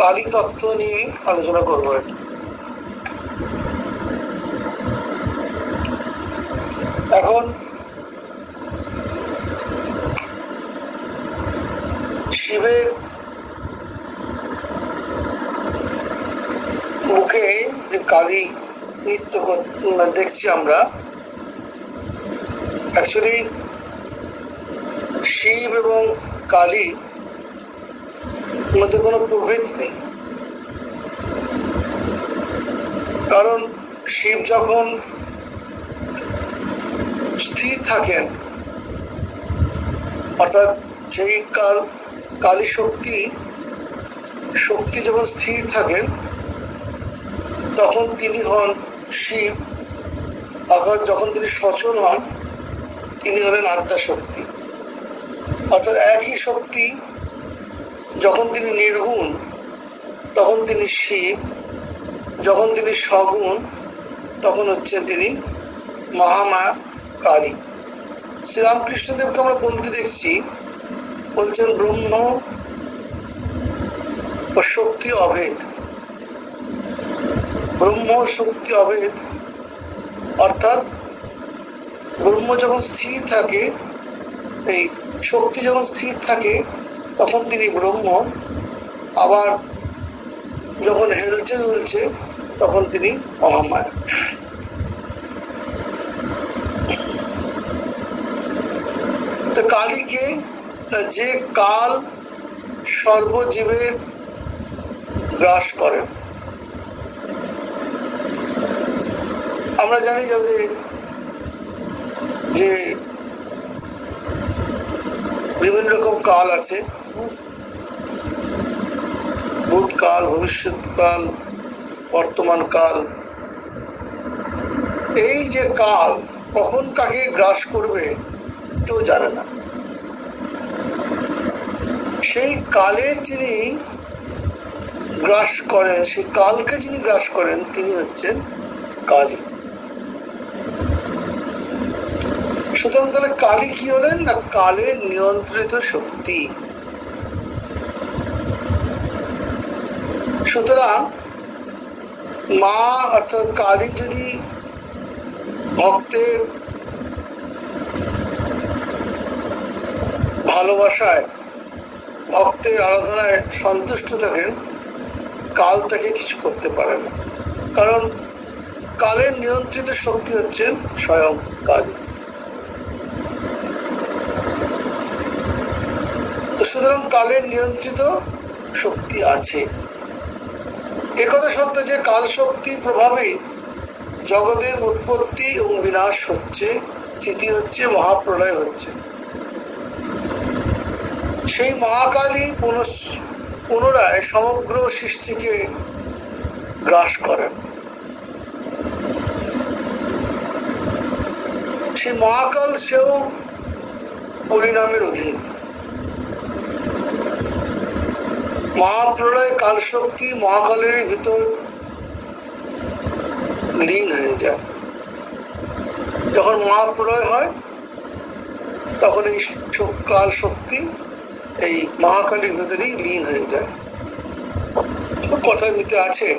কালী তত্ত্ব নিয়ে আলোচনা করবো। এখন শিবের মুখে যে কালী নৃত্য দেখছি আমরা, অ্যাকচুয়ালি শিব এবং কালী মধ্যে কোনো প্রভেদ নেই। কারণ শিব যখন স্থির থাকেন, অর্থাৎ সেই কালী শক্তি যখন স্থির থাকেন তখন তিনি হন শিব। আবার যখন তিনি সচল হন তিনি হলেন আদ্যা শক্তি। অর্থাৎ একই শক্তি যখন তিনি নির্গুণ তখন তিনি শিব, যখন তিনি সগুণ তখন হচ্ছেন তিনি মহামায়া কালী। শ্রীরামকৃষ্ণদেবকে আমরা বলতে দেখছি, বলছেন ব্রহ্ম ও শক্তি অভেদ। ব্রহ্ম শক্তি অভেদ অর্থাৎ ব্রহ্ম যখন স্থির থাকে, এই শক্তি যখন স্থির থাকে তখন তিনি ব্রহ্ম, আবার যখন হেলছে দুলছে তখন তিনি মহামায়া। তো কালীকে, যে কাল সর্বজীবের গ্রাস করে। আমরা জানি যে বিভিন্ন রকম কাল আছে, ভূতকাল, ভবিষ্যৎকাল, বর্তমান কাল। এই যে কাল কখন কাকে গ্রাস করবে কেউ জানে না। সেই কালের যিনি গ্রাস করেন, সেই কালকে যিনি গ্রাস করেন তিনি হচ্ছেন কালী। সুতরাং তাহলে কালী কি হলেন না, কালের নিয়ন্ত্রিত শক্তি। সুতরাং মা অর্থাৎ কালী যদি ভক্তের ভালোবাসায়, ভক্তের আরাধনায় সন্তুষ্ট থাকেন, কাল তাকে কিছু করতে পারে না। কারণ কালের নিয়ন্ত্রিত শক্তি হচ্ছেন স্বয়ং কালী। তো সুতরাং কালের নিয়ন্ত্রিত শক্তি আছে। একথা সত্য যে কাল শক্তি প্রভাবে জগতের উৎপত্তি এবং বিনাশ হচ্ছে, স্থিতি হচ্ছে, মহাপ্রলয় হচ্ছে। সেই মহাকালী পুনরায় সমগ্র সৃষ্টিকে গ্রাস করেন। সেই মহাকাল সেও পরিণামের অধীন। মহাপ্রলয় কাল শক্তি মহাকালের ভিতর লীন হয়ে যায়। যখন মহাপ্রলয় হয় তখন এই কাল শক্তি এই মহাকালীর ভিতরেই লীন হয়ে যায়। কথার ভিতরে আছে,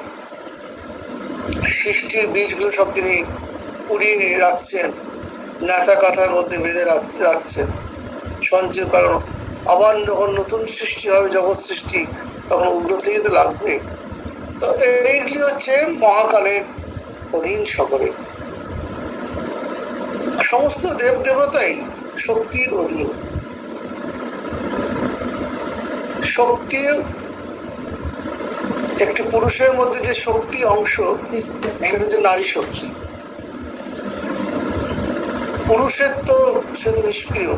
সৃষ্টির বীজগুলো সব তিনি পুড়িয়ে রাখছেন, নেতা কাঁথার মধ্যে বেঁধে রাখছেন সঞ্চয়। কারণ আবার যখন নতুন সৃষ্টি হবে, জগৎ সৃষ্টি, তখন উগ্র থেকে তো লাগবে। তো এইগুলি হচ্ছে মহাকালের অধীন সকলে। সমস্ত দেব দেবতাই শক্তির অধীন। শক্তি একটি পুরুষের মধ্যে যে শক্তি অংশ, সেটা হচ্ছে নারী শক্তি। পুরুষের তো সে তো নিষ্ক্রিয়।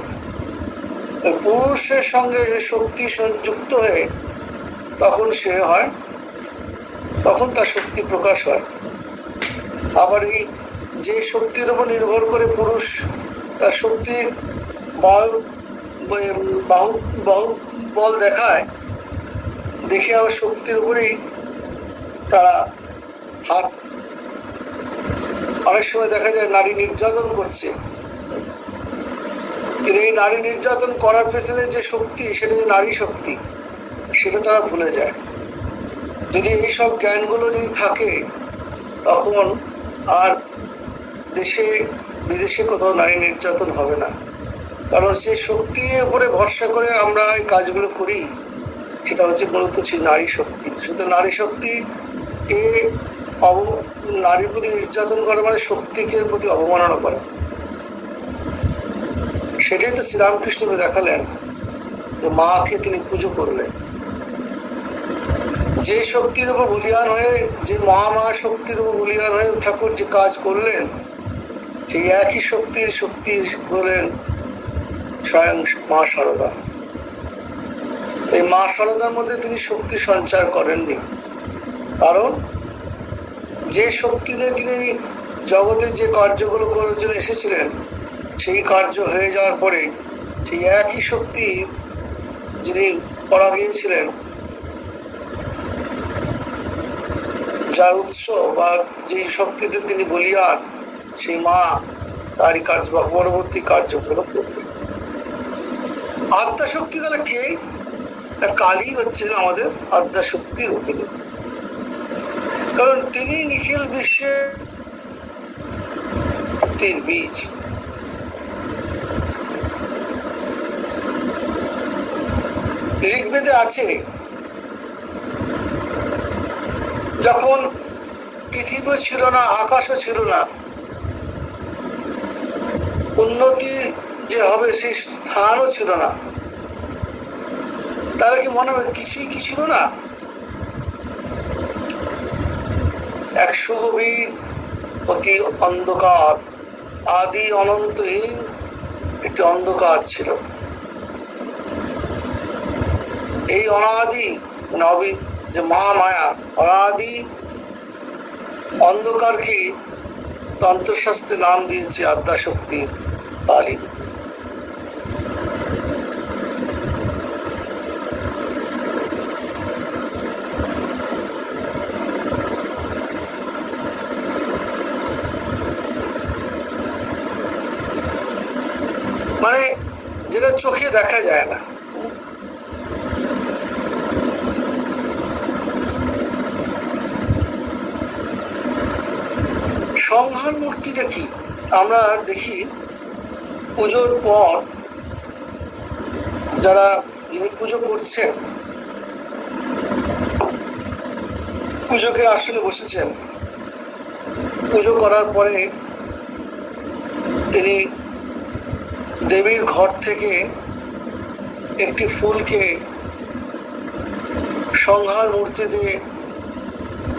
পুরুষের সঙ্গে শক্তি যুক্ত হয়ে তখন সে হয়, তখন তার শক্তি প্রকাশ হয়। আবার এই যে শক্তির উপর নির্ভর করে পুরুষ তার শক্তির বল দেখায়, দেখে আবার শক্তির উপরেই তারা হাত, অনেক সময় দেখা যায় নারী নির্যাতন করছে। কিন্তু এই নারী নির্যাতন করার পেছনে যে শক্তি, সেটা যে নারী শক্তি, সেটা তারা ভুলে যায়। যদি এইসব জ্ঞানগুলো যদি থাকে তখন আর দেশে বিদেশে কোথাও নারী নির্যাতন হবে না। কারণ যে শক্তির উপরে ভরসা করে আমরা এই কাজগুলো করি সেটা হচ্ছে মূলত সেই নারী শক্তি। সুতরাং নারী শক্তিকে নারীর প্রতি নির্যাতন করা মানে শক্তিকে প্রতি অবমাননা করা। সেটাই তো শ্রীরামকৃষ্ণকে দেখালেন, মাকে তিনি পুজো করলেন। যে শক্তির উপর বলিয়ান হয়ে, যে মহামা শক্তির উপর বলিয়ান হয়ে ঠাকুর যে কাজ করলেন, সেই একই শক্তি হলেন স্বয়ং মা শারদা। এই মা শারদার মধ্যে তিনি শক্তি সঞ্চার করেননি, কারণ যে শক্তি নিয়ে তিনি জগতে যে কার্যগুলো করার জন্য এসেছিলেন সেই কার্য হয়ে যাওয়ার পরে সেই একই শক্তি যিনি করা গিয়েছিলেন, যার উৎস বা যে শক্তিতে তিনি বলিয়ান, সেই মা তারই কার্য বা পরবর্তী কার্যগুলো করবেন। আদ্যা শক্তি তাহলে কে? কালী হচ্ছেন আমাদের আদ্যা শক্তির রূপিণী, কারণ তিনি নিখিল বিশ্বের বীজ। ঋগ্বেদে আছে, যখন পৃথিবী ছিল না, আকাশও ছিল না, উন্নতি যে হবে সেই স্থানও ছিল না, তাহলে কি মনে হবে কিছুই কি ছিল না? এক সুগভীর অতি অন্ধকার, আদি অনন্তহীন একটি অন্ধকার ছিল। এই অনাদি নবী যে মহামায়া, অনাদি অন্ধকারকে তন্ত্রশাস্ত্রে নাম দিয়েছে আদ্যাশক্তি কালী। মানে যেটা চোখে দেখা যায় না। সংহার মূর্তিটা কি? আমরা দেখি পুজোর পর যারা যিনি পুজো করছেন, পুজোকে আসলে বসেছেন, পুজো করার পরে তিনি দেবীর ঘর থেকে একটি ফুলকে সংহার মূর্তি দিয়ে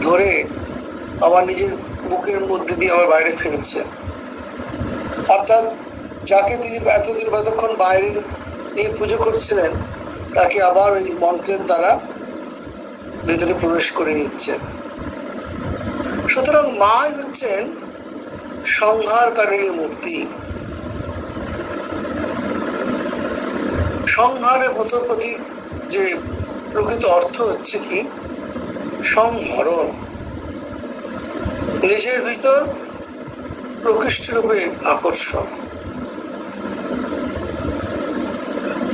ধরে আবার নিজের বুকের মধ্যে দিয়ে আবার বাইরে ফেলছে। অর্থাৎ যাকে তিনি এতক্ষণ বাইরে নিয়ে পুজো করছিলেন তাকে আবার ওই মন্ত্রের দ্বারা ভেতরে প্রবেশ করে নিচ্ছে। সুতরাং মাই হচ্ছেন সংহারকারিণী মূর্তি। সংহারের প্রতি যে প্রকৃত অর্থ হচ্ছে কি? সংহরণ, নিজের ভিতর প্রকৃষ্ট রূপে আকর্ষণ।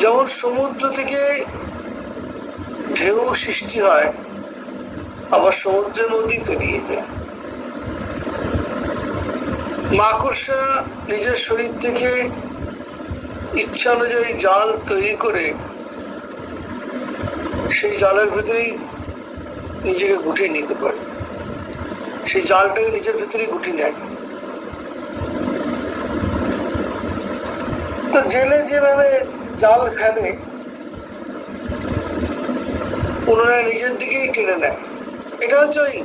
যেমন সমুদ্র থেকে ঢেউ সৃষ্টি হয়, আবার সমুদ্রের মধ্যেই তলিয়ে যায়। মাকড়সা নিজের শরীর থেকে ইচ্ছা অনুযায়ী জাল তৈরি করে সেই জালের ভিতরেই নিজেকে গুটিয়ে নিতে পারে, সেই জালটাকে নিজের ভিতরেই গুটিয়ে নেয়। তো জেলে যেভাবে জাল ফেলে পুনরায় নিজের দিকেই টেনে নেয়, এটা হচ্ছে ওই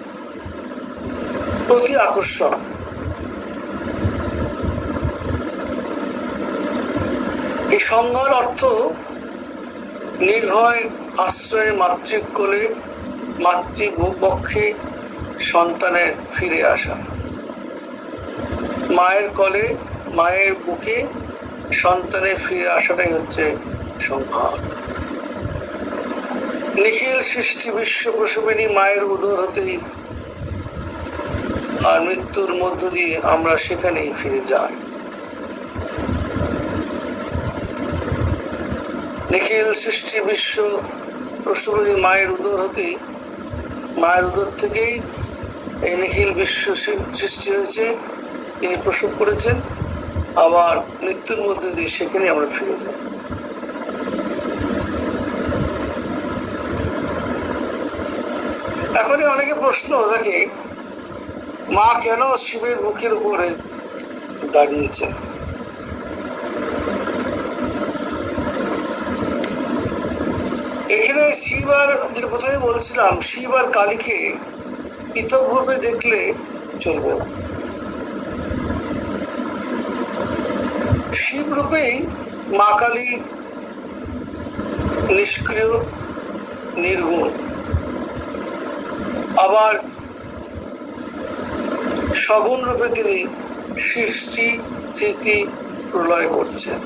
প্রতি আকর্ষণ। এই সংজ্ঞার অর্থ নির্ভয় আশ্রয়ে মাতৃকোলে মাতৃবক্ষে সন্তানের ফিরে আসা। মায়ের কোলে মায়ের বুকে সন্তানের ফিরে আসাটাই হচ্ছে সংহার। নিখিল সৃষ্টি বিশ্ব প্রসবিনী মায়ের উদর হতেই আর মৃত্যুর মধ্য দিয়ে আমরা সেখানেই ফিরে যাই। নিখিল সৃষ্টি বিশ্ব প্রসবিনী মায়ের উদর হতেই মায়ের উদর থেকেই এই নিখিল বিশ্ব সৃষ্টি হয়েছে, তিনি প্রসব করেছেন, আবার মৃত্যুর মধ্যে দিয়ে সেখানে আমরা ফিরে যাই। এখনই অনেকে প্রশ্ন থাকে, মা কেন শিবের বুকের উপরে দাঁড়িয়েছে? এখানে শিব আর, যেটা প্রথমে বলছিলাম, শিব আর কালীকে পৃথক রূপে দেখলে চলবে না। শিব রূপেই মা কালী নিষ্ক্রিয়, নির্গুণ, আবার সগুণ রূপে তিনি সৃষ্টি, স্থিতি, প্রলয় করছেন,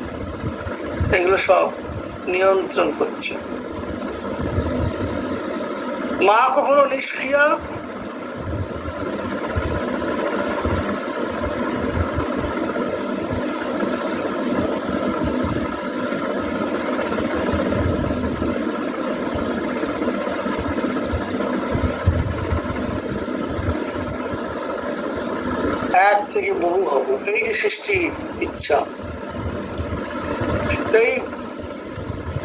এগুলো সব নিয়ন্ত্রণ করছে। মা কখনো নিষ্ক্রিয়া, এক থেকে বহু হব, এই যে সৃষ্টি ইচ্ছা। তাই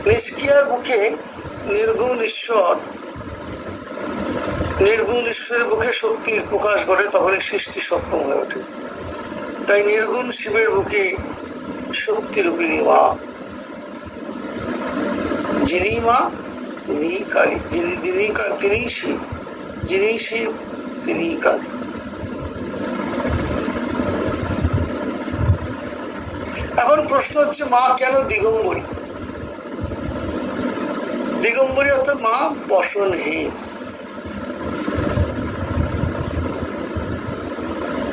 নিষ্ক্রিয়ার বুকে নির্গুণ ঈশ্বর, নির্গুণ ঈশ্বরের বুকে শক্তির প্রকাশ ঘটে, তখন সৃষ্টি সক্ষম হয়ে ওঠে। তাই নির্গুণ শিবের বুকে শক্তিরূপিণী মা, যিনি মা তিনি কালী, তিনি শিব, যিনি শিব তিনি কালী। এখন প্রশ্ন হচ্ছে, মা কেন দিগম্বরী? দিগম্বরী অর্থাৎ মা বসনহীন।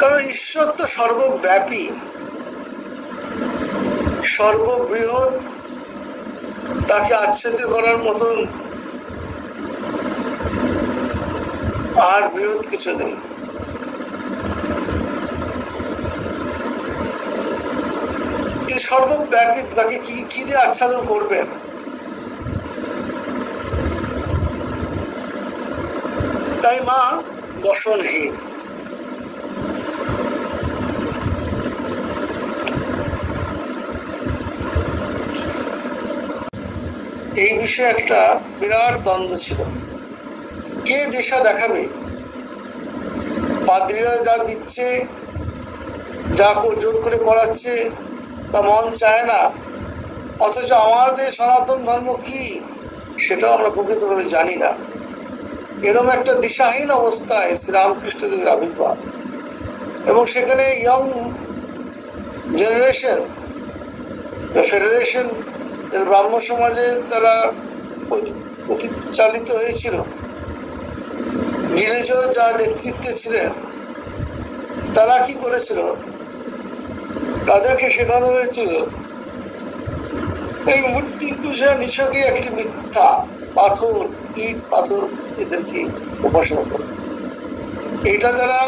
কারণ ঈশ্বর তো সর্বব্যাপী, সর্ববৃহৎ, তাকে আচ্ছাদিত করার মতন আর বৃহৎ কিছু নেই। তিনি সর্বব্যাপী, তাকে কি দিয়ে আচ্ছাদন করবেন? তাই মা বসনহীন। এই বিষয়ে একটা বিরাট দ্বন্দ্ব ছিল, কে দিশা দেখাবে। পাদ্রীরা যা দিচ্ছে, যা জোর করে করাচ্ছে, তা মন চায় না, অথচ আমাদের সনাতন ধর্ম কি সেটাও আমরা প্রকৃতভাবে জানি না। এরকম একটা দিশাহীন অবস্থায় শ্রীরামকৃষ্ণদেবের আবির্ভাব, এবং সেখানে ইয়ং জেনারেশন, ফেডারেশন ব্রাহ্ম সমাজে তারা চালিত হয়েছিল, গিরিজ যা নেতৃত্বে ছিলেন, তারা কি করেছিল, তাদেরকে শেখানো হয়েছিল এই মূর্তি পূজা নিছকই একটি মিথ্যা, পাথর, ইট পাথর, এদেরকে উপাসনা করে। এইটা দ্বারা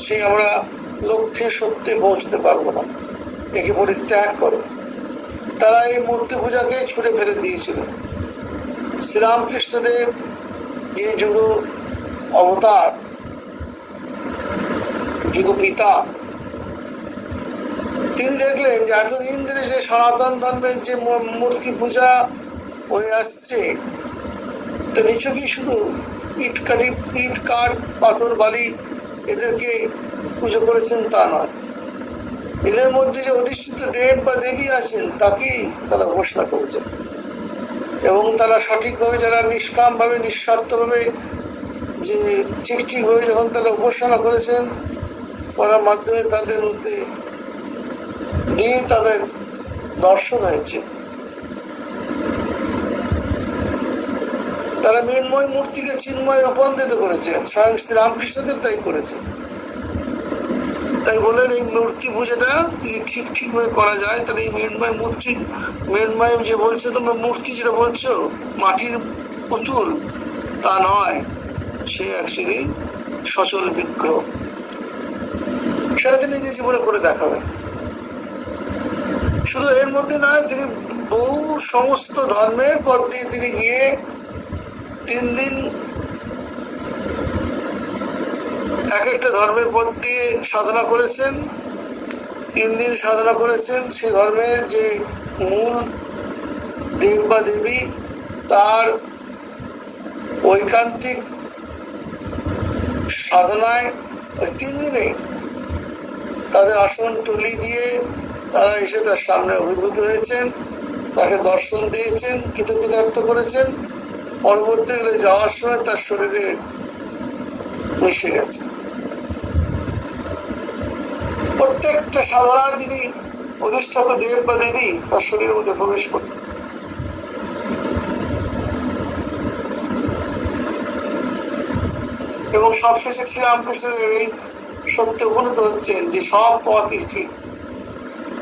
সে আমরা লক্ষ্যে সত্যে পৌঁছতে পারবো না, একে পরিত্যাগ করো। তারা এই মূর্তি পূজাকে ছুড়ে ফেলে দিয়েছিল। শ্রীরামকৃষ্ণদেব, যিনি যুগ অবতার, যুগ পিতা, তিনি দেখলেন যে এতদিন ধরে যে সনাতন ধর্মের যে মূর্তি পূজা হয়ে আসছে, তো নিছকই শুধু ইট কাঠ, পাথর, বালি, এদেরকে পুজো করেছেন তা নয়, এদের মধ্যে যে অধিষ্ঠিত দেব বা দেবী আছেন তাকেই তারা ঘোষণা করেছেন। এবং তারা সঠিকভাবে, যারা নিষ্কাম ভাবে, নিঃস্বার্থ ভাবে, যে ঠিকভাবে যখন তারা উপাসনা করেছেন, করার মাধ্যমে তাদের মধ্যে দিয়ে তাদের দর্শন হয়েছে। তারা মৃন্ময় মূর্তিকে চিন্ময় রূপান্তরিত করেছেন, স্বয়ং শ্রীরামকৃষ্ণদেব তাই করেছেন। তাই বলেন এই মূর্তি পূজাটা যদি ঠিক ভাবে করা যায়, তাহলে এই মৃন্ময় যে বলছো তোমরা মূর্তি, যেটা বলছো মাটির পুতুল, তা নয়, সে অ্যাকচুয়ালি সচল বিগ্রহ। সেটা তিনি নিজের জীবনে করে দেখাবেন। শুধু এর মধ্যে নয়, তিনি বহু সমস্ত ধর্মের পথ দিয়ে তিনি গিয়ে 3 দিন এক একটা ধর্মের পথ দিয়ে সাধনা করেছেন, 3 দিন সাধনা করেছেন। সেই ধর্মের যে মূল দেব বা দেবী তার ঐকান্তিক সাধনায় ওই 3 দিনে তাদের আসন টলি দিয়ে তারা এসে তার সামনে অভিভূত হয়েছেন, তাকে দর্শন দিয়েছেন, কৃতকৃতার্থ করেছেন। পরবর্তীকালে যাওয়ার সময় তার শরীরে মিশে গেছে। প্রত্যেকটা সাধনা যিনি অধিষ্ঠাতা দেব বা দেবী তার শরীরের মধ্যে প্রবেশ করছে। এবং সবশেষে শ্রীরামকৃষ্ণদেব এই সত্যে উপনীত হচ্ছেন যে সব পথই ঠিক,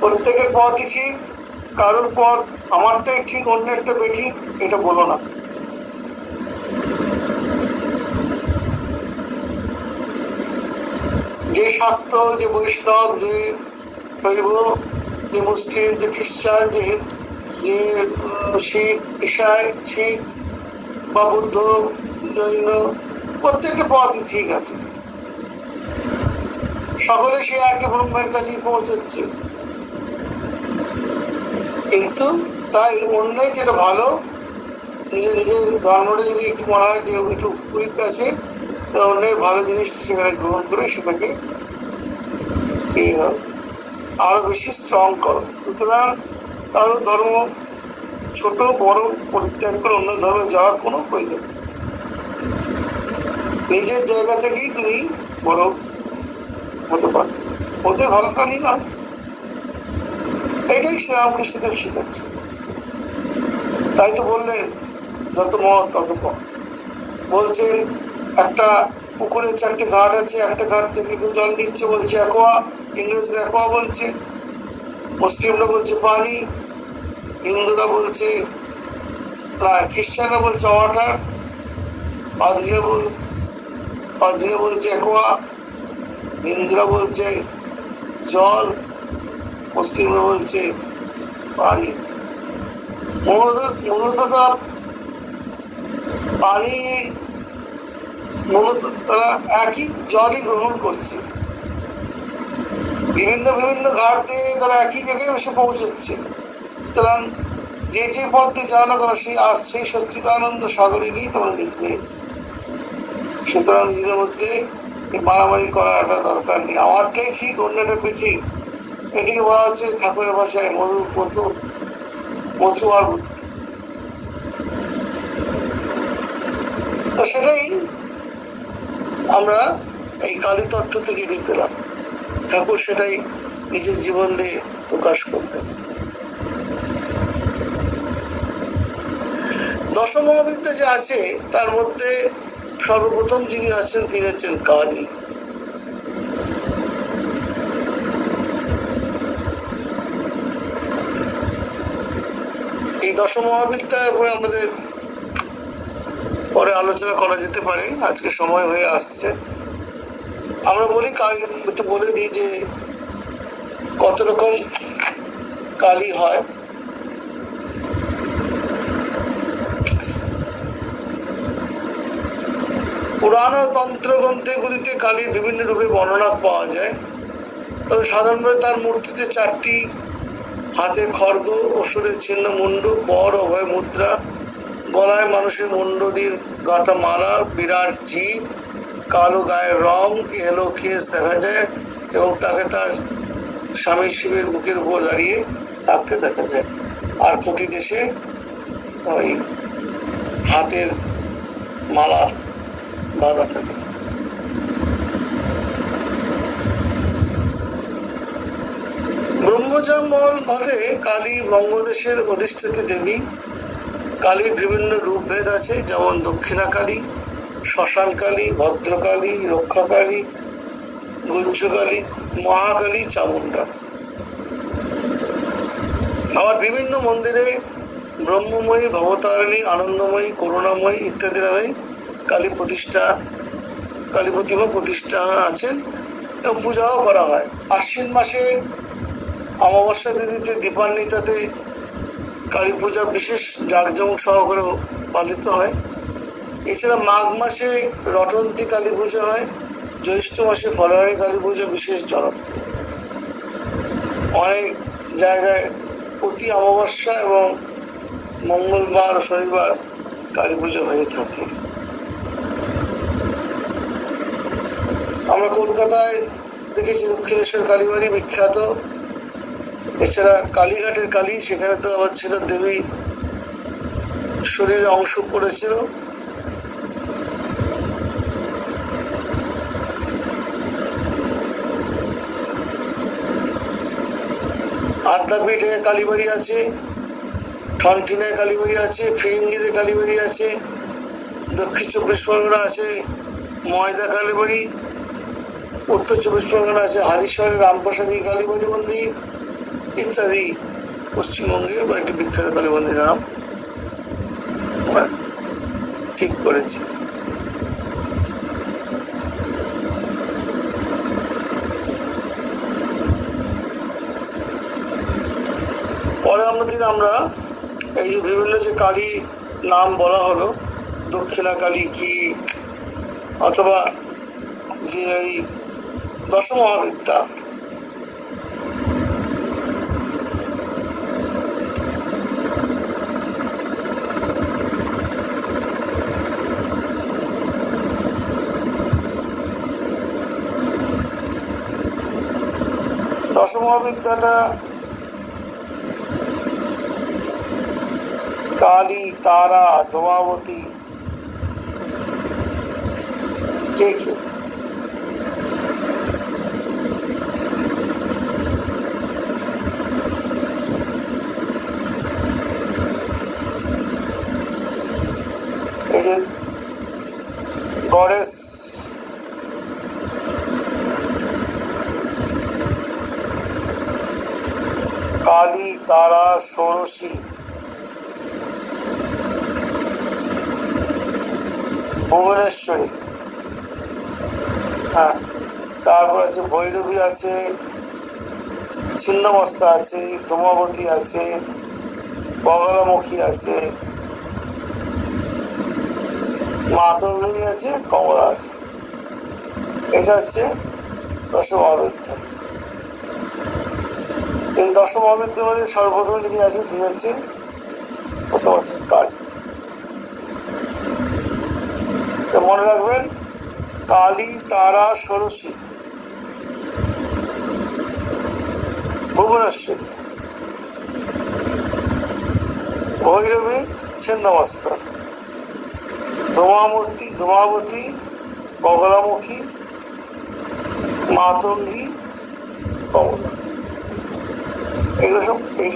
প্রত্যেকের পথই ঠিক, কারোর পথ আমারটাই ঠিক অন্যেরটা বেঠিক এটা বলো না। যে শাক্ত, যে বৈষ্ণব, যে শৈব, যে মুসলিম, যে খ্রিস্টান, যে শিখ, ঈশাই, শিখ বা বুদ্ধ, জৈন, প্রত্যেকটা পথই ঠিক আছে, সকলে সে একই ব্রহ্মের কাছেই পৌঁছচ্ছে। কিন্তু তাই অন্যের যেটা ভালো, নিজের নিজের ধর্মটা যদি একটু মনে হয় যে একটু উইক আছে, অন্যের ভালো জিনিসটা সেখানে গ্রহণ করে সেটাকে আরো বেশি স্ট্রং করো। সুতরাং কারো ধর্ম ছোট বড় পরিত্যাগ করে অন্য ধর্মে যাওয়ার কোনো প্রয়োজন নেই। নিজের জায়গা থেকেই তুমি বড় হতে পারো, ওদের ভালোটা নিয়ে নাও। এটাই শ্রীরামকৃষ্ণদেব শিখাচ্ছে। তাই তো বললেন যত মত তত পথ। বলছেন একটা পুকুরে 4টে ঘাট আছে, একটা ঘাট থেকে কেউ জল নিচ্ছে বলছে অ্যাকোয়া, ইংরেজরা অ্যাকোয়া বলছে, মুসলিমরা বলছে পানি, হিন্দুরা বলছে, খ্রিস্টানরা বলছে ওয়াটার, পাদ্রীরা বলছে অ্যাকোয়া, হিন্দুরা বলছে জল, মুসলিমরা বলছে পানি। মূলত পানি মূলত তারা একই জলই গ্রহণ করছে, বিভিন্ন বিভিন্ন ঘাট দিয়ে তারা একই জায়গায় এসে পৌঁছচ্ছে। সুতরাং যে যে পথ দিয়ে যাওয়া না করো সেই সচ্চিদানন্দ সাগরে গিয়ে তোমরা লিখবে। সুতরাং নিজেদের মধ্যে মারামারি করাটা দরকার নেই, আমারটাই ঠিক অন্যটা বেঠিক, এটিকে বলা হচ্ছে ঠাকুরের ভাষায় মধু আর বুদ্ধি। তো সেটাই আমরা এই কালী তত্ত্ব থেকে পেলাম। ঠাকুর সেটাই নিজের জীবন দিয়ে প্রকাশ করবেন। দশম মহাবিদ্যা যে আছে তার মধ্যে সর্বপ্রথম যিনি আছেন তিনি হচ্ছেন কালী। এই দশম মহাবিদ্যার উপরে আমাদের পরে আলোচনা করা যেতে পারে, আজকে সময় হয়ে আসছে। আমরা বলি একটু বলে দিই যে কত রকম কালী হয়। পুরাণ ও তন্ত্র গ্রন্থগুলিতে কালীর বিভিন্ন রূপে বর্ণনা পাওয়া যায়, তবে সাধারণভাবে তার মূর্তিতে 4টি হাতে খড়গ, অসুরের চিহ্ন মুন্ড, বর অভয় মুদ্রা, গলায় মানুষের মুন্ড দিয়ে গাঁথা মালা, বিরাট জিভ, কালো গায়ের রং, এলো কেস দেখা যায় এবং তাকে তার স্বামী শিবের বুকের উপর দাঁড়িয়ে থাকতে দেখা যায়। আর কোটি দেশে ওই হাতের মালা বাঁধা থাকে। ব্রহ্মজাম মতে কালী বঙ্গদেশের অধিষ্ঠাত্রী দেবী। কালীর বিভিন্ন রূপভেদ আছে, যেমন দক্ষিণা কালী, শ্মশান কালী, ভদ্রকালী, রক্ষাকালী, গুজ্জকালী, মহাকালী, চামুন্ডা। আবার বিভিন্ন মন্দিরে ব্রহ্মময়ী, ভবতারিণী, আনন্দময়ী, করুণাময়ী ইত্যাদি নামে কালী প্রতিমা প্রতিষ্ঠা আছেন এবং পূজাও করা হয়। আশ্বিন মাসে অমাবস্যা তিথিতে দীপান্বিতাতে কালী পূজা বিশেষ জাঁকজমক সহকারে পালিত হয়। এছাড়া মাঘ মাসে রটন্তী কালী পূজা হয়, জ্যৈষ্ঠ মাসে ফলহারি কালী পুজো বিশেষ জনপ্রিয়। অনেক জায়গায় প্রতি অমাবস্যা এবং মঙ্গলবার ও শনিবার কালী পুজো হয়ে থাকে। আমরা কলকাতায় দেখেছি দক্ষিণেশ্বর কালীবাড়ি বিখ্যাত। এছাড়া কালীঘাটের কালী, সেখানে তো আবার ছিল দেবী শরীরে অংশ পড়েছিল। আদ্যাপীঠে কালীবাড়ি আছে, ঠনটিনায় কালীবাড়ি আছে, ফিরিঙ্গিতে কালীবাড়ি আছে, দক্ষিণ চব্বিশ পরগনা আছে ময়দা কালীবাড়ি, উত্তর চব্বিশ পরগনা আছে হারিশহরের রামপ্রসাদী কালীবাড়ি মন্দির ইত্যাদি। পশ্চিমবঙ্গে কয়েকটি বিখ্যাত কালী মন্দির নাম আমরা ঠিক করেছি। পরে আমরা এই যে বিভিন্ন যে কালী নাম বলা হলো, দক্ষিণা কালী কি, অথবা যে এই দশমহাবিদ্যা, দশমহাবিদ্যাটা কালী, তারা, ধূমাবতী, কে কে? এই যে গডেস কালী, তারা, ষোড়শী, ভুবনেশ্বরী, হ্যাঁ, তারপর আছে ভৈরবী আছে, ছিন্নমস্তা আছে, ধূমাবতী আছে, বগলামুখী আছে, মাতঙ্গিনী আছে, কমলা আছে। এটা হচ্ছে দশমহাবিদ্যা। এই দশমহাবিদ্যার মধ্যে সর্বপ্রথম যিনি আছেন তিনি হচ্ছেন প্রথম হচ্ছেন কালী। তো মনে রাখবেন, কালী, তারা, ষোড়শী, ভুবনেশ্বরী, ভৈরবী, ছিন্নমস্তা, ধূমাবতী, বগলামুখী, মাতঙ্গী, কমলা। এগুলো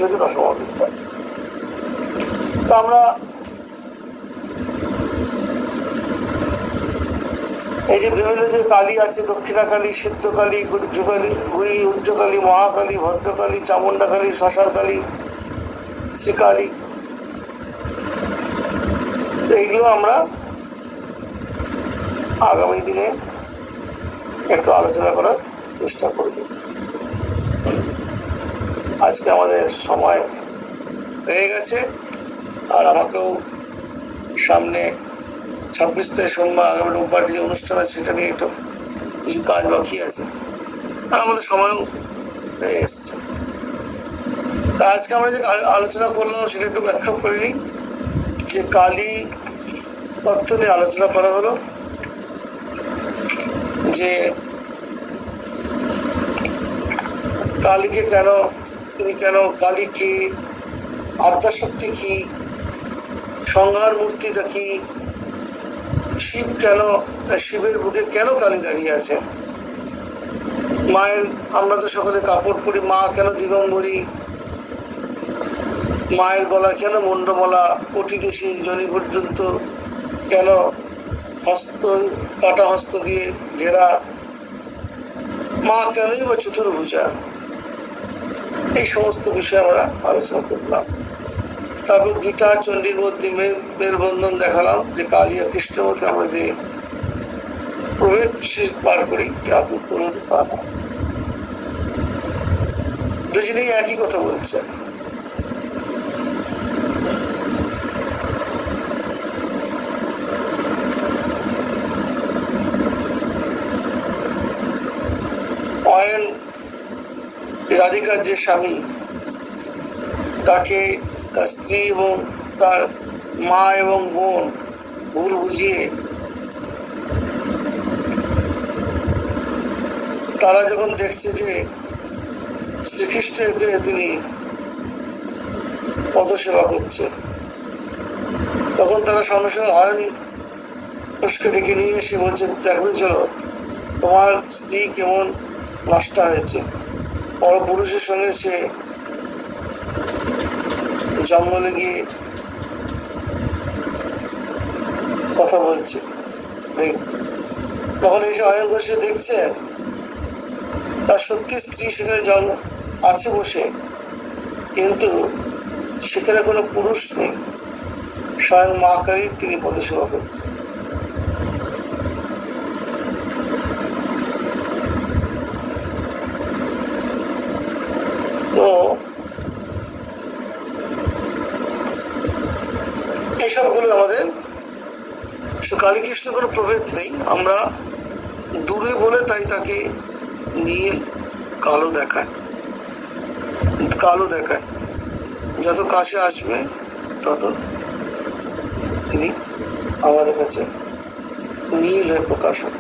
হচ্ছে দশমহাবিদ্যা। তা আমরা এই যে বিভিন্ন যে কালী আছে, দক্ষিণা কালী, সিদ্ধ কালী, উজ্জ্বকালী, মহাকালী, ভদ্রকালী, চামুন্ডা কালী, শশার কালী, শ্রীকালী, এইগুলো আমরা আগামী দিনে একটু আলোচনা করার চেষ্টা করব। আজকে আমাদের সময় হয়ে গেছে, আর আমাকেও সামনে 26 তারিখ সোমবার, আগামী রোববার যে অনুষ্ঠান আছে সেটা নিয়ে একটু কিছু কাজ বাকি আছে, আর আমাদের সময়ও হয়ে এসছে। তা আজকে আমরা যে আলোচনা করলাম সেটা একটু ব্যাখ্যা করে নিই। যে কালী তত্ত্ব নিয়ে আলোচনা করা হলো, যে কালীকে কেন, তিনি কেন, কালী কি, আদ্যাশক্তি কি, সংহার মূর্তিটা কি, শিব কেন, শিবের বুকে কেন কালী দাঁড়িয়ে আছে, মায়ের, আমরা তো সকলে কাপড় পরি, মা কেন দিগম্বরী, মায়ের গলা কেন মুন্ডমালা, কটিতে সেই জনি পর্যন্ত কেন হস্ত, কাটা হস্ত দিয়ে ঘেরা, মা কেনই বা চতুর্ভুজা, এই সমস্ত বিষয়ে আমরা আলোচনা করলাম। তারপর গীতা চণ্ডীর মধ্যে মেলবন্ধন দেখালাম, যে কালী আর কৃষ্ণের মধ্যে আমরা যে প্রভেদ বিশেষ বার করি, তা না, দুজনেই একই কথা বলছে। সত্যিকার যে স্বামী, তাকে তার স্ত্রী এবং তার মা এবং বোন ভুল বুঝিয়ে তারা যখন দেখছে যে শ্রীকৃষ্ণকে তিনি পদসেবা করছে, তখন তারা সঙ্গে সঙ্গে অয়ন ঘোষকে ডেকে নিয়ে এসে বলছে, দেখবে চলো তোমার স্ত্রী কেমন নষ্ট হয়েছে, পরপুরুষের সঙ্গে সে জঙ্গলে গিয়ে কথা বলছে। তখন এসে অয়ন ঘোষে দেখছে তার সত্যি স্ত্রী সেখানে আছে বসে, কিন্তু সেখানে কোনো পুরুষ নেই, স্বয়ং মা কালী তিনি পদসেবা করছেন। তো এইসব বলে আমাদের কালী কৃষ্ণ কোনো প্রভেদ নেই, আমরা দূরে বলে তাই তাকে নীল কালো দেখায়, যত কাছে আসবে তত তিনি আমাদের কাছে নীলের প্রকাশ হবে।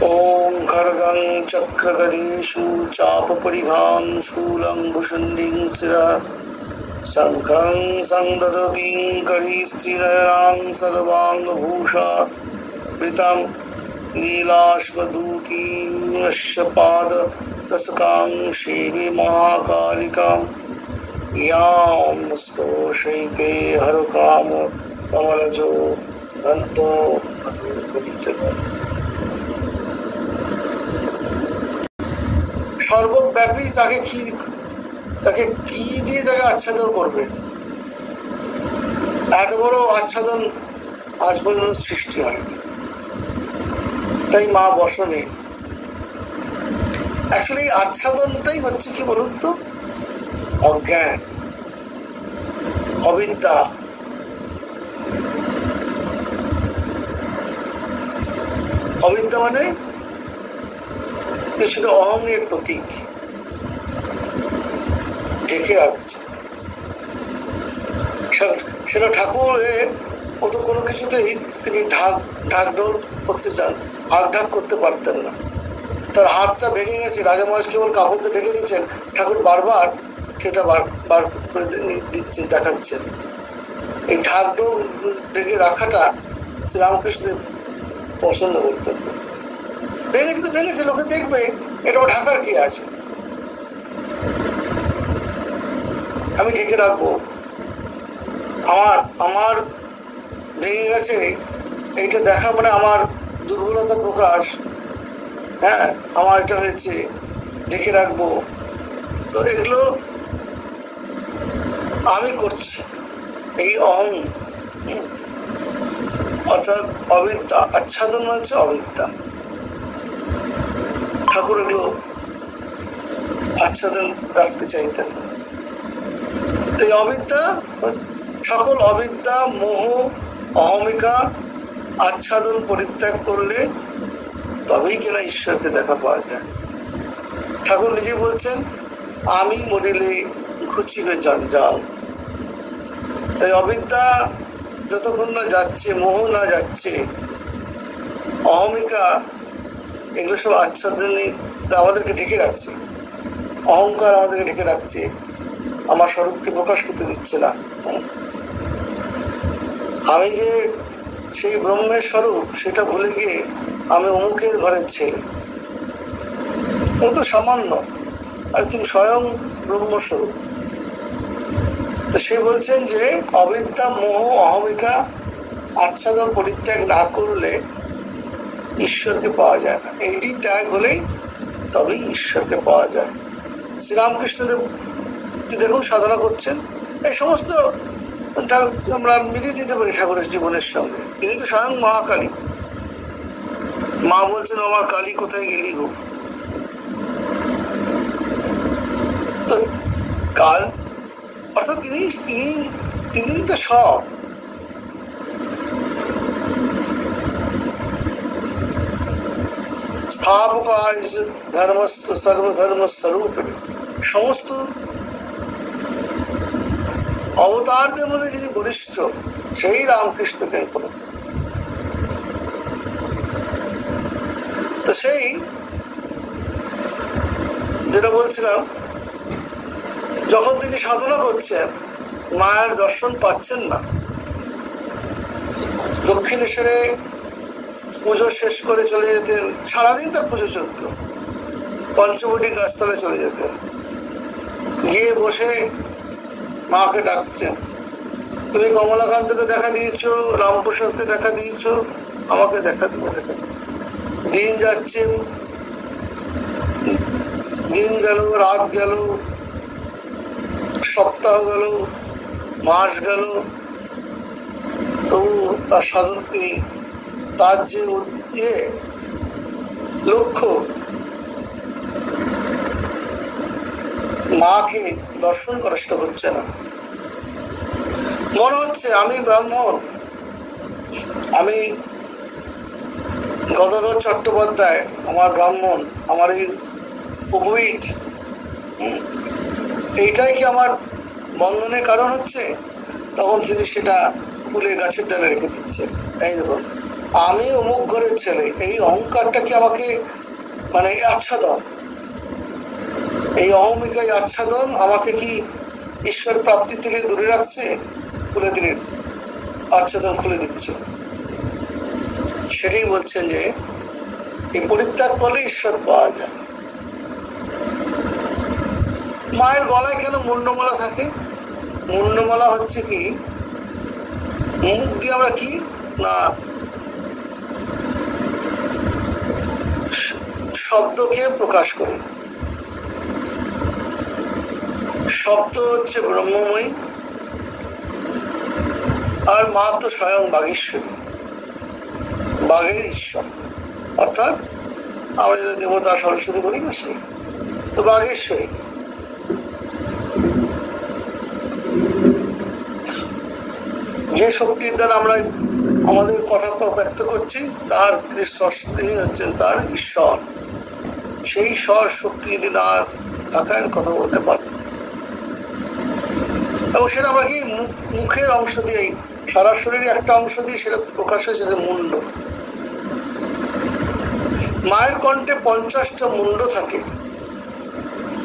ओम खड्गं चक्रगदेषु चापपरिघां शूलं भुषुण्डिं शिरः शङ्खं संदधतीं करीस्त्रिनयनां सर्वाङ्गभूषा वृतं नीलाश्वदूतीं पाददशकां सेवे महाकालिकां यां स्तोषयिते हरकाम कमलजो धन्तो সর্বব্যাপী তাকে কি দিয়ে তাকে আচ্ছাদন করবে? এত বড় আচ্ছাদন আজ পর্যন্ত সৃষ্টি হয়নি, তাই মা বসনে। অ্যাকচুয়ালি আচ্ছাদনটাই হচ্ছে কি বলুন তো, অজ্ঞান, অবিদ্যা। অবিদ্যা মানে কিছুটা অহংয়ের প্রতীক, ঢেকে রাখছে সেটা। ঠাকুর ও তো কোনো কিছুতেই তিনি ঢাকঢোল করতে চান, ঢাক করতে পারতেন না, তার হাতটা ভেঙে গেছে, রাজা মহারাজ কেবল কাপড় দিয়ে ঢেকে দিচ্ছেন, ঠাকুর বারবার সেটা বার করে দিচ্ছেন, দেখাচ্ছেন। এই ঢাকঢোল ঢেকে রাখাটা শ্রীরামকৃষ্ণদেব পছন্দ করতেন। ভেঙেছে তো ভেঙেছে, লোকে দেখবে, এটা ঢাকার কি আছে, আমি ঢেকে রাখবো। আমার ভেঙে গেছে এইটা দেখা মানে আমার দুর্বলতা প্রকাশ, হ্যাঁ আমার এটা হয়েছে, ঢেকে রাখবো। তো এগুলো আমি করছি, এই অহং, অর্থাৎ অবিদ্যা। আচ্ছাদন হচ্ছে অবিদ্যা। ঠাকুর এগুলো আচ্ছাদন রাখতে চাইতেন। এই অবিদ্যা, সকল অবিদ্যা, মোহ, অহমিকা আচ্ছাদন পরিত্যাগ করলে তবেই কিনা ঈশ্বরকে দেখা পাওয়া যায়। ঠাকুর নিজে বলছেন, আমি মরিলে ঘুচিবে জঞ্জাল। তাই অবিদ্যা যতক্ষণ না যাচ্ছে, মোহ না যাচ্ছে, অহমিকা, এগুলো সব আচ্ছাদনে আমাদেরকে ঢেকে রাখছে। অহংকার আমাদেরকে ঢেকে রাখছে, আমার স্বরূপকে প্রকাশ করতে দিচ্ছে না। আমি যে সেই ব্রহ্মের স্বরূপ সেটা ভুলে গিয়ে আমি অমুকের ঘরের ছেলে, ও তো সামান্য, আর তুমি স্বয়ং ব্রহ্মস্বরূপ। তো সে বলছেন যে অবিদ্যা, মোহ, অহমিকা আচ্ছাদন পরিত্যাগ না করলে ঈশ্বরকে পাওয়া যায় না। এইটি ত্যাগ হলেই তবেই ঈশ্বরকে পাওয়া যায়। শ্রীরামকৃষ্ণদেব দেখুন সাধনা করছেন, এই সমস্ত আমরা মিলিয়ে দিতে পারি ঠাকুরের জীবনের সঙ্গে। তিনি তো স্বয়ং মহাকালী, মা বলছেন আমার কালী কোথায় গেলি গো? তো কাল অর্থাৎ তিনি তিনি তিনি তো সব। স্থাপকায় ধর্মস্য সর্বধর্ম স্বরূপ, সমস্ত অবতারদের মধ্যে যিনি বরিষ্ঠ সেই রামকৃষ্ণকে করে। তো সেই যেটা বলছিলাম, যখন তিনি সাধনা করছেন মায়ের দর্শন পাচ্ছেন না, দক্ষিণেশ্বরে পুজো শেষ করে চলে যেতেন, সারাদিন তার পুজো চলত, পঞ্চবটি গাছতলায় চলে যেতেন, গিয়ে বসে মাকে ডাকছেন, তুমি কমলাকান্তকে দেখা দিয়েছো, রামপ্রসাদকে দেখা দিয়েছো, আমাকে দেখা দিবে। দিন যাচ্ছে, দিন গেল, রাত গেল, সপ্তাহ গেল, মাস গেল, তবু তার সাধক তিনি, তার যে লক্ষ্য মাকে দর্শন করা, সেটা হচ্ছে না। মনে হচ্ছে আমি ব্রাহ্মণ, আমি গদাধর চট্টোপাধ্যায়, আমার ব্রাহ্মণ, আমার এই উপবীত, এইটাই কি আমার বন্ধনের কারণ হচ্ছে? তখন তিনি সেটা খুলে গাছের ডালে রেখে দিচ্ছেন। এই দেখুন, আমি অমুক ঘরের ছেলে, এই অহংকারটা কি আমাকে মানে আচ্ছাদন, এই অহমিকায় আচ্ছাদন আমাকে কি ঈশ্বর প্রাপ্তি থেকে দূরে রাখছে? খুলে দিলেন, আচ্ছাদন খুলে দিচ্ছে। সেটাই বলছেন যে এই পরিত্যাগ করলে ঈশ্বর পাওয়া যায়। মায়ের গলায় কেন মুন্ডমালা থাকে? মুন্ডমালা হচ্ছে কি, মুখ দিয়ে আমরা কি না শব্দকে প্রকাশ করি। শব্দ হচ্ছে ব্রহ্মময়, আর মা তো স্বয়ং বাগেশ্বরী, বাঘের ঈশ্বর, অর্থাৎ আমরা যদি দেবতা সরস্বতী বলি না, সেই তো বাগেশ্বরী। যে শক্তির দ্বারা আমরা আমাদের কথা ব্যক্ত করছি, তার তিনি হচ্ছেন তার ঈশ্বর। সেই ঈশ্বর শক্তি যদি না থাকার কথা বলতে পারে, এবং সেটা আমরা কি মুখের অংশ দিয়ে, সারা শরীরের একটা অংশ দিয়ে সেটা প্রকাশ হয়েছে, মুন্ড। মায়ের কণ্ঠে 50টা মুন্ড থাকে।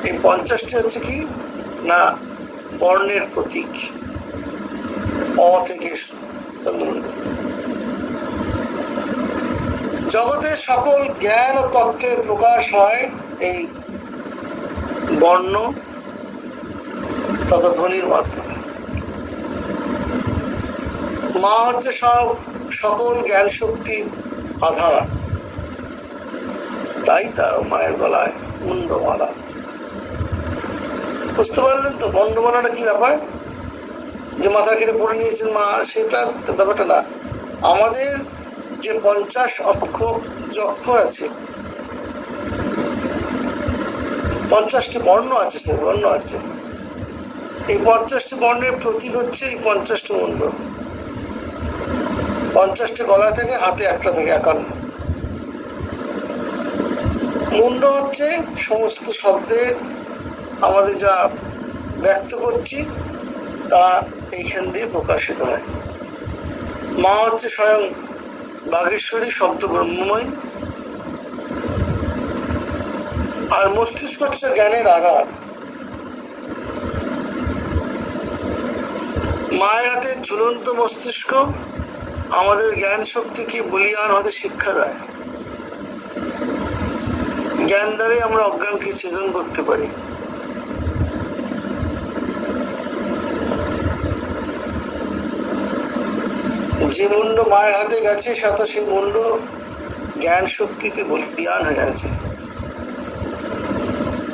এই 50টি হচ্ছে কি না বর্ণের প্রতীক, অ থেকে জগতের সকল জ্ঞান ও তত্ত্বের প্রকাশ হয় এই বর্ণ তথা ধ্বনির মাধ্যমে। মা হচ্ছে সকল জ্ঞান শক্তির আধার, তাই তার মায়ের গলায় মুন্ডমালা। বুঝতে পারলেন তো মুন্ডমালাটা কি ব্যাপার? যে মাথা কেটে পড়ে নিয়েছেন মা, সেটা ব্যাপারটা না। আমাদের যে 50 অক্ষর আছে, 50টি বর্ণ আছে, সে বর্ণ আছে, এই 50টি বর্ণের প্রতীক হচ্ছে এই 50টি মুন্ড। 50টি গলা থেকে, হাতে একটা থেকে 51। মুন্ড হচ্ছে সমস্ত শব্দের আমাদের যা ব্যক্ত করছি তা এইখান দিয়ে প্রকাশিত হয়। মা হচ্ছে স্বয়ং বাগেশ্বরী, শব্দ ব্রহ্মময়, আর মস্তিষ্ক হচ্ছে জ্ঞানের আধার। মায়ের হাতে ঝুলন্ত মস্তিষ্ক আমাদের জ্ঞান শক্তিকে বলিয়ান হতে শিক্ষা দেয়। জ্ঞান দ্বারাই আমরা অজ্ঞানকে ছেদন করতে পারি। যে মুন্ড মায়ের হাতে গেছে, সাথে সেই মুন্ড জ্ঞান শক্তিতে বলিয়ান হয়ে আছে।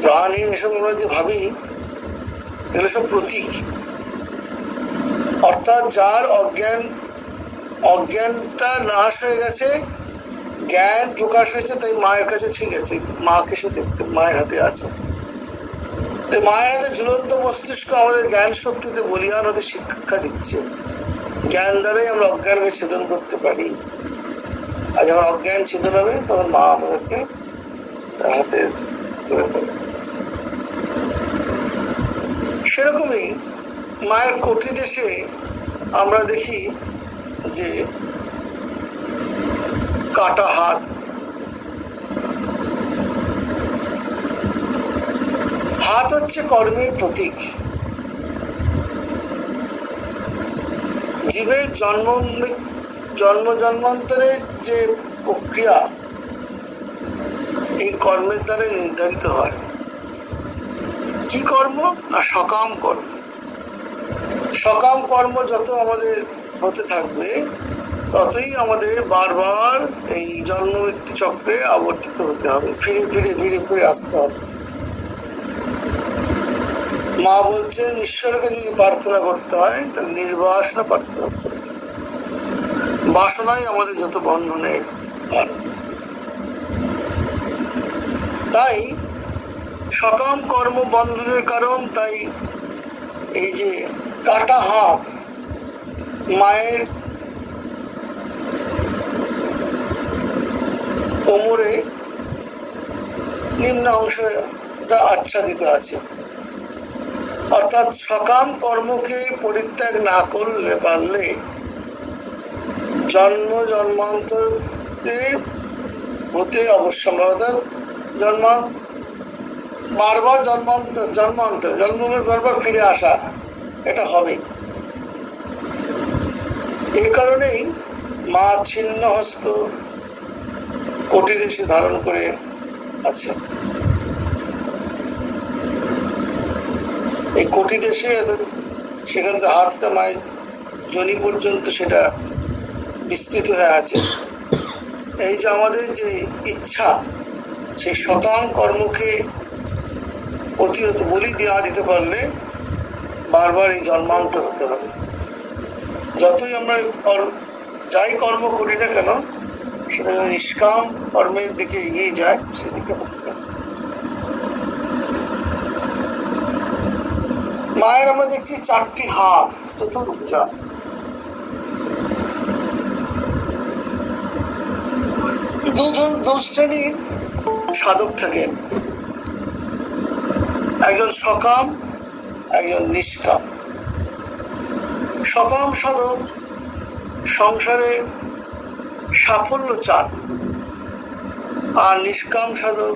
প্রাণহীন এসব আমরা যে ভাবি, এগুলো সব প্রতীক। অর্থাৎ যার অজ্ঞানটা নাশ হয়ে গেছে, জ্ঞান প্রকাশ হয়েছে, তাই মায়ের কাছে ঠিক আছে, মাকে সে দেখতে মায়ের হাতে আছে। মায়ের হাতে ঝুলন্ত মস্তিষ্ক আমাদের জ্ঞান শক্তিতে বলিয়ান হতে শিক্ষা দিচ্ছে। জ্ঞান দ্বারাই আমরা অজ্ঞানকে ছেদন করতে পারি। আর যখন অজ্ঞান ছেদন হবে তখন মা আমাদেরকে তার হাতে ধরে ফেলবে। সেরকমই মায়ের কোটি দেশে আমরা দেখি যে কাটা হাত, হাত হচ্ছে কর্মের প্রতীক। জীবের জন্ম জন্মান্তরের যে প্রক্রিয়া এই কর্মের দ্বারা নির্ধারিত হয়। কি কর্ম? না সকাম কর্ম। সকাম কর্ম যত আমাদের হতে থাকবে ততই আমাদের বারবার এই জন্ম মৃত্যু চক্রে আবর্তিত হতে হবে, ফিরে ফিরে ফিরে ফিরে আসতে হবে। মা বলছেন ঈশ্বরকে যদি প্রার্থনা করতে হয় তাহলে নির্বাসনা প্রার্থনা করতে। বাসনাই আমাদের যত বন্ধনের কারণ। তাই সকাম কর্ম বন্ধনের কারণ। তাই এই যে কাটা হাত, মায়ের কোমরে নিম্ন অংশটা আচ্ছাদিত আছে। অর্থাৎ সকাম কর্মকে পরিত্যাগ না করলে পারলে জন্ম জন্মান্তর হতে অবশ্যম্ভাবতার বারবার জন্মান্তর বারবার ফিরে আসা এটা হবে। এই কারণেই মা ছিন্ন হস্ত কোটি দেশে ধারণ করে আছে। এই কোটি দেশে সেখান থেকে হাতটা মায়ের যোনি পর্যন্ত সেটা বিস্তৃত হয়ে আছে। এই যে আমাদের যে ইচ্ছা, সেই সকাম কর্মকে প্রতিহত বলি দেওয়া দিতে পারলে বারবার এই জন্মান্তর হতে হবে। যতই আমরা যাই কর্ম করি না কেন সেটা যেন নিষ্কাম কর্মের দিকে এগিয়ে যায়, সেদিকে মায়ের আমরা দেখছি 4টি হাত, চতুর্ভুজা। দু শ্রেণীর সাধক থাকেন, একজন সকাম, একজন নিষ্কাম। সকাম সাধক সংসারে সাফল্য চান, আর নিষ্কাম সাধক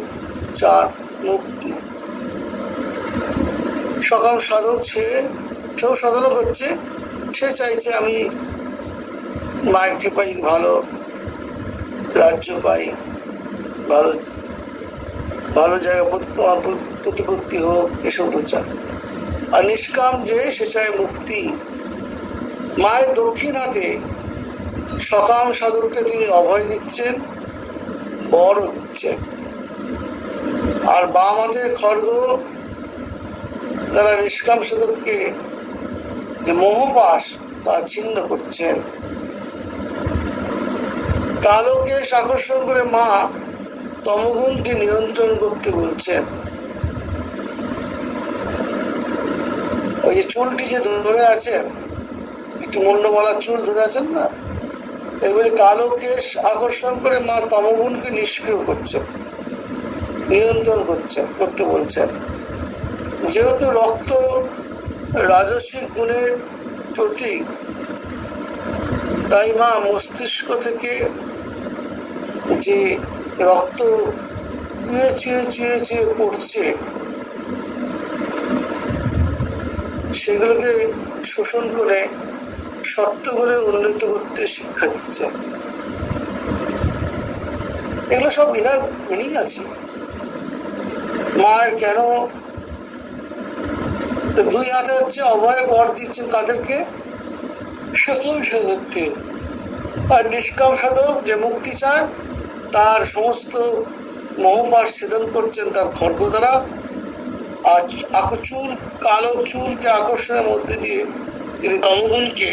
চান মুক্তি। সকাম সাধক সেও সাধনা করছে, সে চাইছে আমি মায়ের কৃপায় যদি ভালো রাজ্য পাই, ভালো জায়গা প্রতিপত্তি হোক, এসব চায়। আর নিষ্কাম যে সে চায় মুক্তি। মায়ের দক্ষিণ হাতে সকাম সাধককে তিনি অভয় দিচ্ছেন, বরও দিচ্ছেন। আর বাম হাতের খড়গ তারা নিষ্কাম সাধককে যে মোহপাশ তা ছিন্ন করছেন। কালোকে আকর্ষণ করে মা তমগুণকে নিয়ন্ত্রণ করতে বলছেন। ওই যে চুলটি যে ধরে আছেন, একটু মুন্ডমালার চুল ধরে আছেন না, এবারে কালোকে আকর্ষণ করে মা তমগুণকে নিষ্ক্রিয় করছেন, নিয়ন্ত্রণ করতে বলছেন। যেহেতু রক্ত রাজসিক গুণের প্রতীক, তাই মা মস্তিষ্ক থেকে যে রক্ত চুয়ে চুয়ে চুয়ে পড়ছে সেগুলোকে শোষণ করে সত্য করে উন্নত করতে শিক্ষা দিচ্ছে। এগুলো সব মিনিং আছে। মায়ের কেন দুই হাতে হচ্ছে অভয় বর দিচ্ছেন কাদেরকে? সকল সাধককে। আর নিষ্কাম সাধক যে মুক্তি চায় তার সমস্ত মোহপাশ ছেদন করছেন তার খড়গ দ্বারা। আর কালো চুলকে আকর্ষণের মধ্যে দিয়ে তিনি তমগুণকে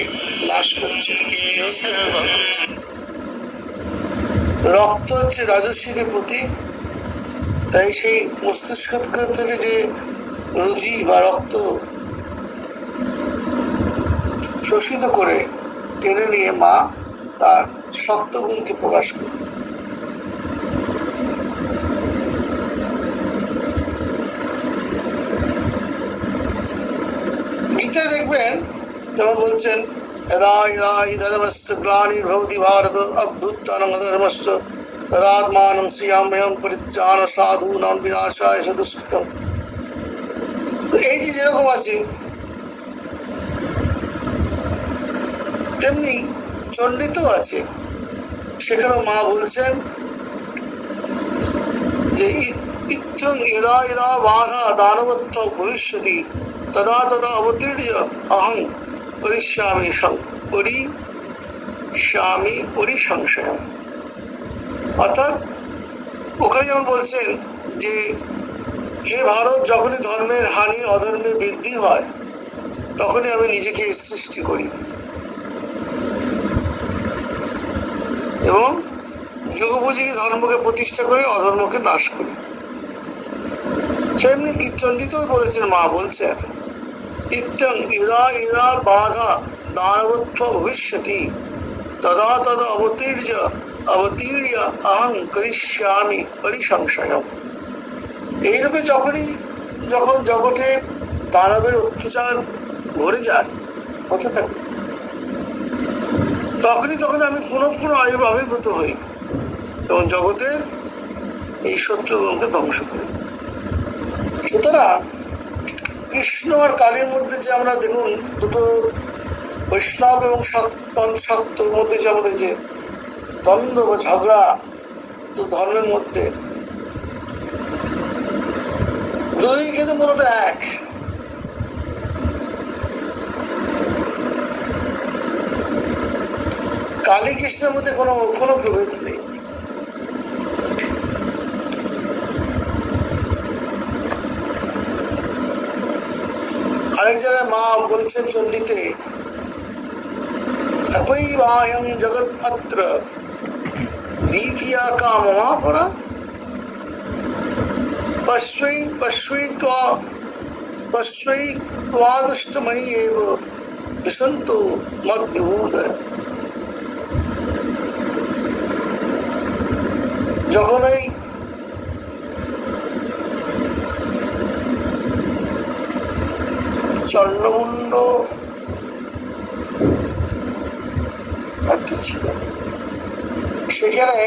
নাশ করছেন। রক্ত হচ্ছে রাজস্বীর প্রতীক, তাই সেই মস্তিষ্ক থেকে যে রুজি বা রক্ত শোষিত করে টেনে নিয়ে মা তার শক্ত গুণকে প্রকাশ করে। গীতায় দেখবেন যেমন বলছেন यदा यदा हि धर्मस्य ग्लानिर्भवति भारत अभ्युत्थानं अधर्मस्य तदात्मानं श्रियाम्यहं परित्राण साधूनां विनाशाय च दुष्कृतम्। তো এই যে যেরকম আছে তেমনি চণ্ডীতেও আছে, সেখানেও মা বলছেন যে ইত্যং यदा यदा बाधा दानवत्व भविष्यति तदा तदा अवतीर्य अहं সংশয়। অর্থাৎ ওখানে যেমন বলছেন যে হে ভারত, যখনই ধর্মের হানি অধর্মের বৃদ্ধি হয় তখনই আমি নিজেকে সৃষ্টি করি এবং যুগোপযোগী ধর্মকে প্রতিষ্ঠা করে অধর্মকে নাশ করি। সেমনি কীর্তনটিতেও বলেছেন, মা বলছেন ইত্যং ইদা ইদা বাধা দানবত্ব ভবিষ্যতি তদা তদা অবতীর্য অহং করিষ্যামি পরিসংশয়ম। এইরূপে যখন জগতে দানবের অত্যাচার ভরে যায় হতে থাকে তখন আমি পুনঃ আবির্ভূত হই এবং জগতের এই শত্রুগণকে ধ্বংস করি। সুতরাং কৃষ্ণ আর কালীর মধ্যে যে আমরা দেখুন দুটো বৈষ্ণব এবং শক্তর মধ্যে যে আমাদের যে দ্বন্দ্ব বা ঝগড়া ধর্মের মধ্যে, দুই কিন্তু মূলত এক। কালী কৃষ্ণের মধ্যে কোনো প্রভেদ নেই। আরেক জায়গায় মা বলছেন চণ্ডীতে अपैवायं जगत् अत्र दीतिया का महापरा पश्वैत्वादुष्टमयि एव विसन्तो मद्विभूत। যখন এই চন্ডমুন্ড সেখানে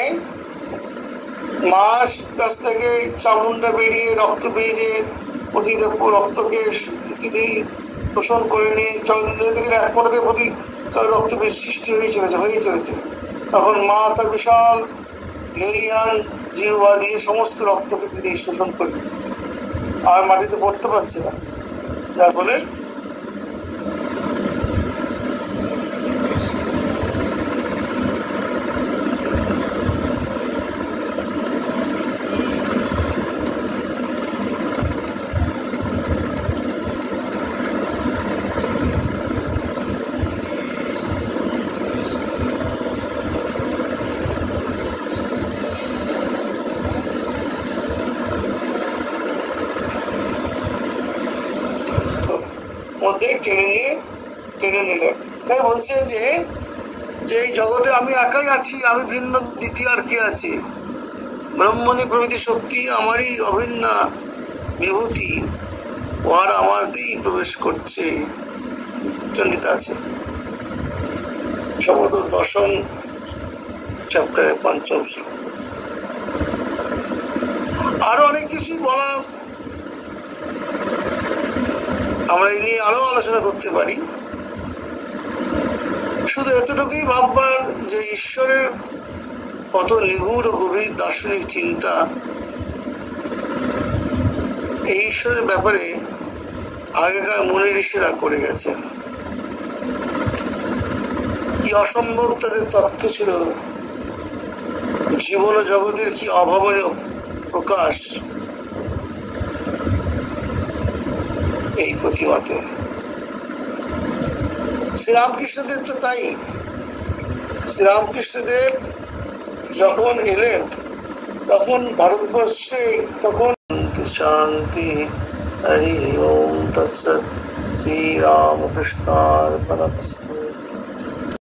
মাস কাছ থেকে চামুন্ডা বেরিয়ে রক্ত বেরিয়ে রক্তকে তিনি শোষণ করে নিয়ে এক পরে প্রতি রক্ত সৃষ্টি হয়ে চলেছে। তখন মা তার বিশাল লেলিয়ান জিহ্বা দিয়ে সমস্ত রক্তকে তিনি শোষণ করে আর মাটিতে পড়তে পারছে না, যার ফলে টেনে নিলেন। তাই বলছেন যে এই জগতে আমি একাই আছি, আমি ভিন্ন, দ্বিতীয় আর কে আছে? ব্রহ্মণী প্রভৃতি শক্তি আমারই অভিন্ন বিভূতি, ওরা আমারই প্রবেশ করছে। চন্ডিতা আছে সম্ভবত 10ম চ্যাপ্টারে 5ম শ্লোক। আরো অনেক কিছু বলা, আমরা এই নিয়ে আরো আলোচনা করতে পারি। শুধু এতটুকুই ভাববার যে ঈশ্বরের কত নিগুড় ও গভীর দার্শনিক চিন্তা, এই ঈশ্বরের ব্যাপারে আগেকার মুনি ঋষিরা করে গেছেন। কি অসম্ভব তাদের তত্ত্ব ছিল, জীবন ও জগতের কি অভাবনীয় প্রকাশ এই প্রতিমাতে। শ্রীরামকৃষ্ণদেব তো তাই। শ্রীরামকৃষ্ণদেব যখন এলেন তখন ভারতবর্ষে তখন শান্তি হরি ওম তৎসৎ শ্রী রামকৃষ্ণার্পণমস্তু।